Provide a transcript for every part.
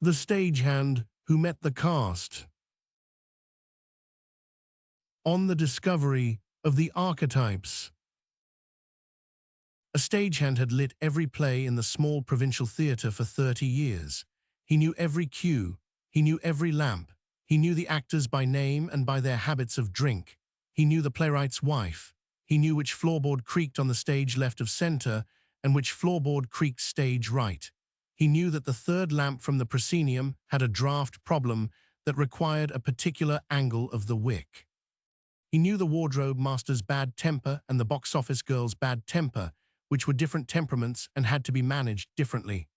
The stagehand who met the cast. On the discovery of the archetypes. A stagehand had lit every play in the small provincial theatre for 30 years. He knew every cue, he knew every lamp, he knew the actors by name and by their habits of drink. He knew the playwright's wife. He knew which floorboard creaked on the stage left of center and which floorboard creaked stage right. He knew that the third lamp from the proscenium had a draft problem that required a particular angle of the wick. He knew the wardrobe master's bad temper and the box office girl's bad temper, which were different temperaments and had to be managed differently.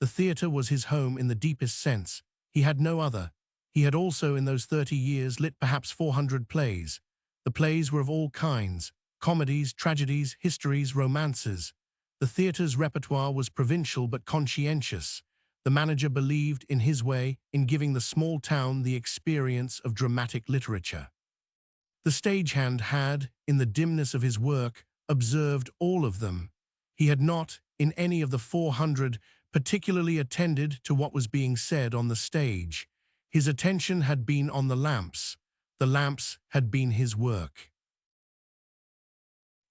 The theatre was his home in the deepest sense. He had no other. He had also, in those 30 years, lit perhaps 400 plays. The plays were of all kinds: comedies, tragedies, histories, romances. The theatre's repertoire was provincial but conscientious. The manager believed, in his way, in giving the small town the experience of dramatic literature. The stagehand had, in the dimness of his work, observed all of them. He had not, in any of the 400, particularly attended to what was being said on the stage. His attention had been on the lamps. The lamps had been his work.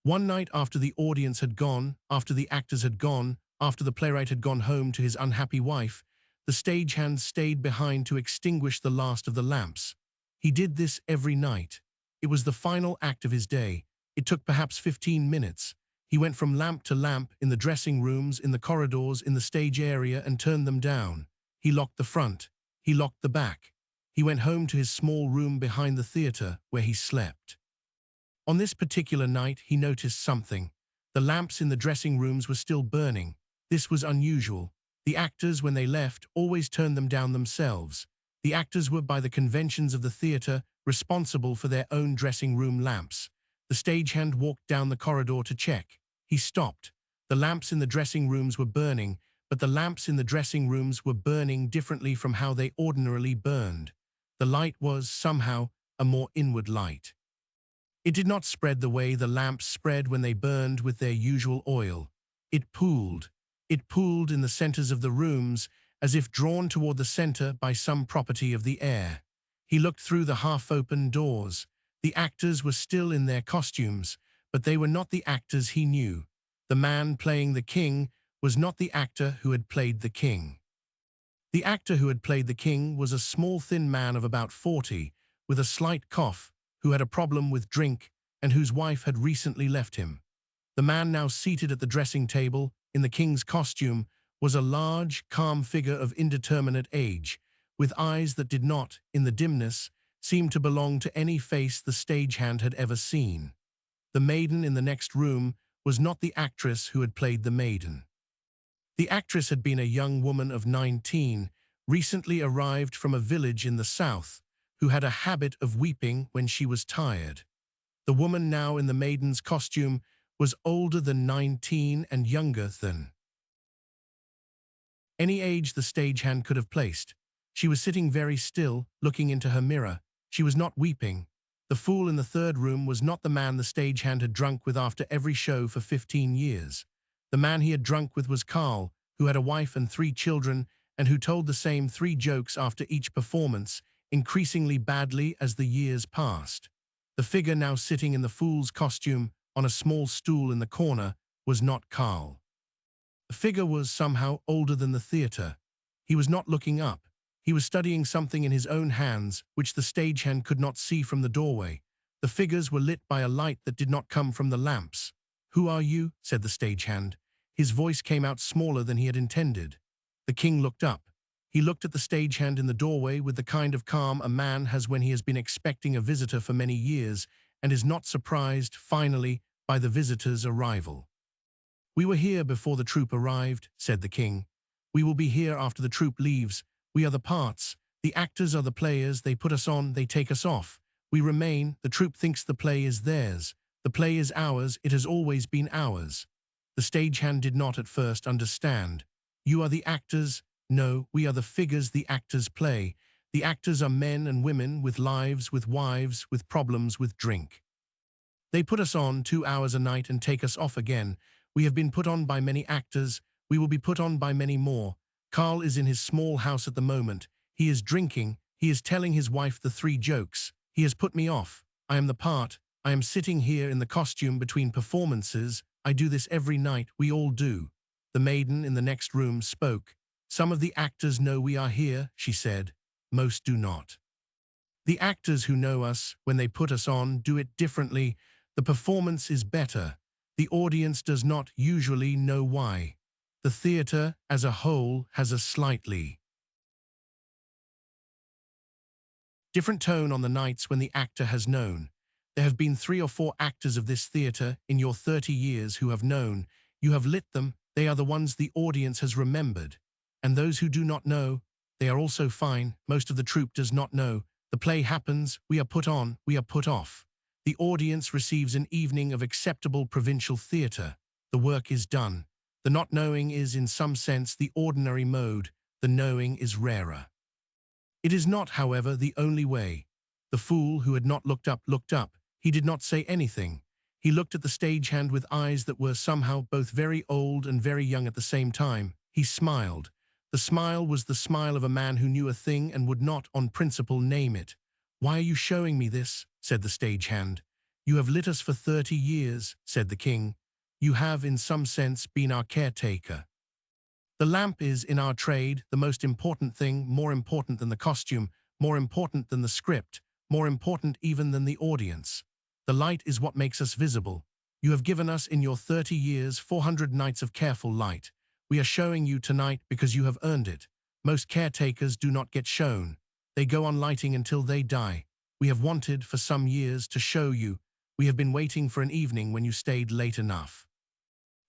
One night after the audience had gone, after the actors had gone, after the playwright had gone home to his unhappy wife, the stagehand stayed behind to extinguish the last of the lamps. He did this every night. It was the final act of his day. It took perhaps 15 minutes. He went from lamp to lamp in the dressing rooms, in the corridors, in the stage area, and turned them down. He locked the front. He locked the back. He went home to his small room behind the theatre, where he slept. On this particular night, he noticed something. The lamps in the dressing rooms were still burning. This was unusual. The actors, when they left, always turned them down themselves. The actors were, by the conventions of the theatre, responsible for their own dressing room lamps. The stagehand walked down the corridor to check. He stopped. The lamps in the dressing rooms were burning, but the lamps in the dressing rooms were burning differently from how they ordinarily burned. The light was, somehow, a more inward light. It did not spread the way the lamps spread when they burned with their usual oil. It pooled. It pooled in the centers of the rooms, as if drawn toward the center by some property of the air. He looked through the half-open doors. The actors were still in their costumes, but they were not the actors he knew. The man playing the king was not the actor who had played the king. The actor who had played the king was a small, thin man of about 40, with a slight cough, who had a problem with drink and whose wife had recently left him. The man now seated at the dressing table, in the king's costume, was a large, calm figure of indeterminate age, with eyes that did not, in the dimness, seem to belong to any face the stagehand had ever seen. The maiden in the next room was not the actress who had played the maiden. The actress had been a young woman of 19, recently arrived from a village in the south, who had a habit of weeping when she was tired. The woman now in the maiden's costume was older than 19 and younger than any age the stagehand could have placed. She was sitting very still, looking into her mirror. She was not weeping. The fool in the third room was not the man the stagehand had drunk with after every show for 15 years. The man he had drunk with was Carl, who had a wife and 3 children, and who told the same 3 jokes after each performance, increasingly badly as the years passed. The figure now sitting in the fool's costume on a small stool in the corner was not Carl. The figure was somehow older than the theatre. He was not looking up. He was studying something in his own hands, which the stagehand could not see from the doorway. The figures were lit by a light that did not come from the lamps. "Who are you?" said the stagehand. His voice came out smaller than he had intended. The king looked up. He looked at the stagehand in the doorway with the kind of calm a man has when he has been expecting a visitor for many years and is not surprised, finally, by the visitor's arrival. "We were here before the troupe arrived," said the king. "We will be here after the troupe leaves. We are the parts. The actors are the players. They put us on, they take us off. We remain. The troupe thinks the play is theirs. The play is ours. It has always been ours." The stagehand did not at first understand. "You are the actors?" "No, we are the figures the actors play. The actors are men and women with lives, with wives, with problems, with drink. They put us on 2 hours a night and take us off again. We have been put on by many actors. We will be put on by many more. Carl is in his small house at the moment. He is drinking. He is telling his wife the 3 jokes. He has put me off. I am the part. I am sitting here in the costume between performances. I do this every night. We all do. The maiden in the next room spoke. Some of the actors know we are here, she said. Most do not. The actors who know us, when they put us on, do it differently. The performance is better. The audience does not usually know why. The theater, as a whole, has a slightly different tone on the nights when the actor has known. There have been 3 or 4 actors of this theater in your 30 years who have known. You have lit them. They are the ones the audience has remembered. And those who do not know, they are also fine. Most of the troupe does not know. The play happens. We are put on. We are put off. The audience receives an evening of acceptable provincial theater. The work is done. The not knowing is, in some sense, the ordinary mode. The knowing is rarer. It is not, however, the only way. The fool who had not looked up looked up. He did not say anything. He looked at the stagehand with eyes that were somehow both very old and very young at the same time. He smiled. The smile was the smile of a man who knew a thing and would not, on principle, name it. "Why are you showing me this?" said the stagehand. "You have lit us for 30 years, said the king. "You have, in some sense, been our caretaker. The lamp is, in our trade, the most important thing, more important than the costume, more important than the script, more important even than the audience. The light is what makes us visible. You have given us, in your 30 years, 400 nights of careful light. We are showing you tonight because you have earned it. Most caretakers do not get shown. They go on lighting until they die. We have wanted, for some years, to show you. We have been waiting for an evening when you stayed late enough."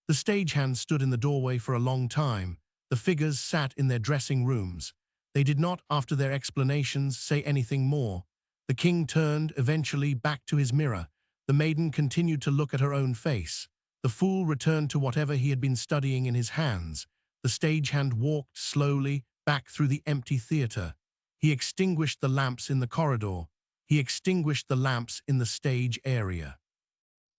The stagehand stood in the doorway for a long time. The figures sat in their dressing rooms. They did not, after their explanations, say anything more. The king turned, eventually, back to his mirror. The maiden continued to look at her own face. The fool returned to whatever he had been studying in his hands. The stagehand walked slowly back through the empty theater. He extinguished the lamps in the corridor. He extinguished the lamps in the stage area.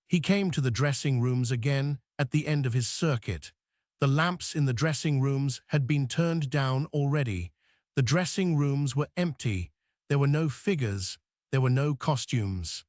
He came to the dressing rooms again at the end of his circuit. The lamps in the dressing rooms had been turned down already. The dressing rooms were empty. There were no figures. There were no costumes.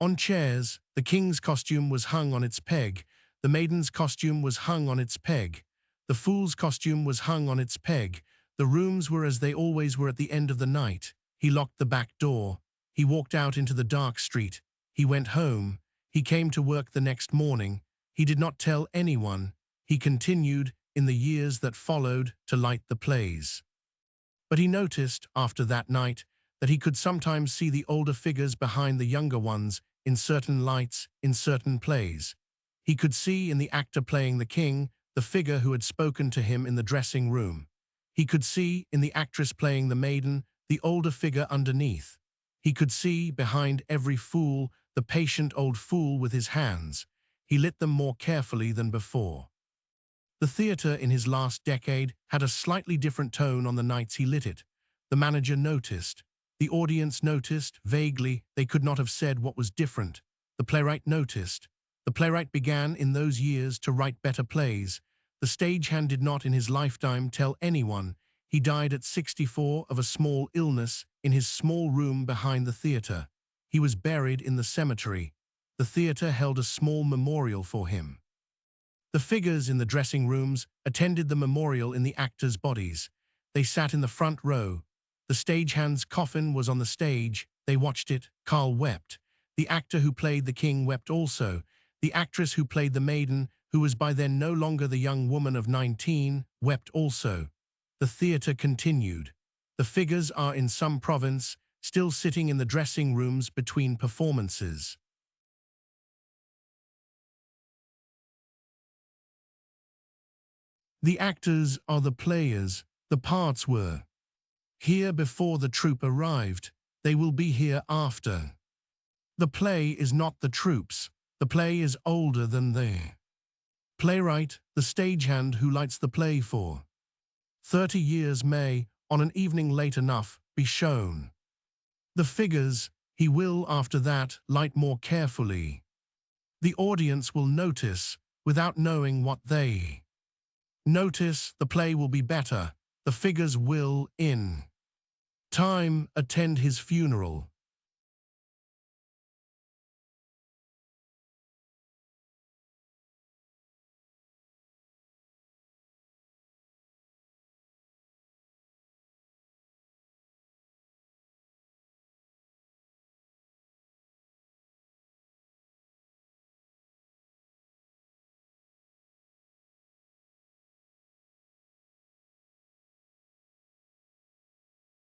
On chairs, the king's costume was hung on its peg. The maiden's costume was hung on its peg. The fool's costume was hung on its peg. The rooms were as they always were at the end of the night. He locked the back door. He walked out into the dark street. He went home. He came to work the next morning. He did not tell anyone. He continued, in the years that followed, to light the plays. But he noticed, after that night, that he could sometimes see the older figures behind the younger ones in certain lights, in certain plays. He could see in the actor playing the king the figure who had spoken to him in the dressing room. He could see in the actress playing the maiden the older figure underneath. He could see, behind every fool, the patient old fool with his hands. He lit them more carefully than before. The theater in his last decade had a slightly different tone on the nights he lit it. The manager noticed. The audience noticed, vaguely. They could not have said what was different. The playwright noticed. The playwright began in those years to write better plays. The stagehand did not in his lifetime tell anyone. He died at 64 of a small illness in his small room behind the theater. He was buried in the cemetery. The theater held a small memorial for him. The figures in the dressing rooms attended the memorial in the actors' bodies. They sat in the front row. The stagehand's coffin was on the stage. They watched it. Carl wept. The actor who played the king wept also. The actress who played the maiden, who was by then no longer the young woman of 19, wept also. The theater continued. The figures are in some province, still sitting in the dressing rooms between performances. The actors are the players. The parts were here before the troupe arrived. They will be here after. The play is not the troupe's. The play is older than they. Playwright, the stagehand who lights the play for 30 years may, on an evening late enough, be shown. The figures, he will, after that, light more carefully. The audience will notice, without knowing what they Notice the play will be better. The figures will, in time, attend his funeral.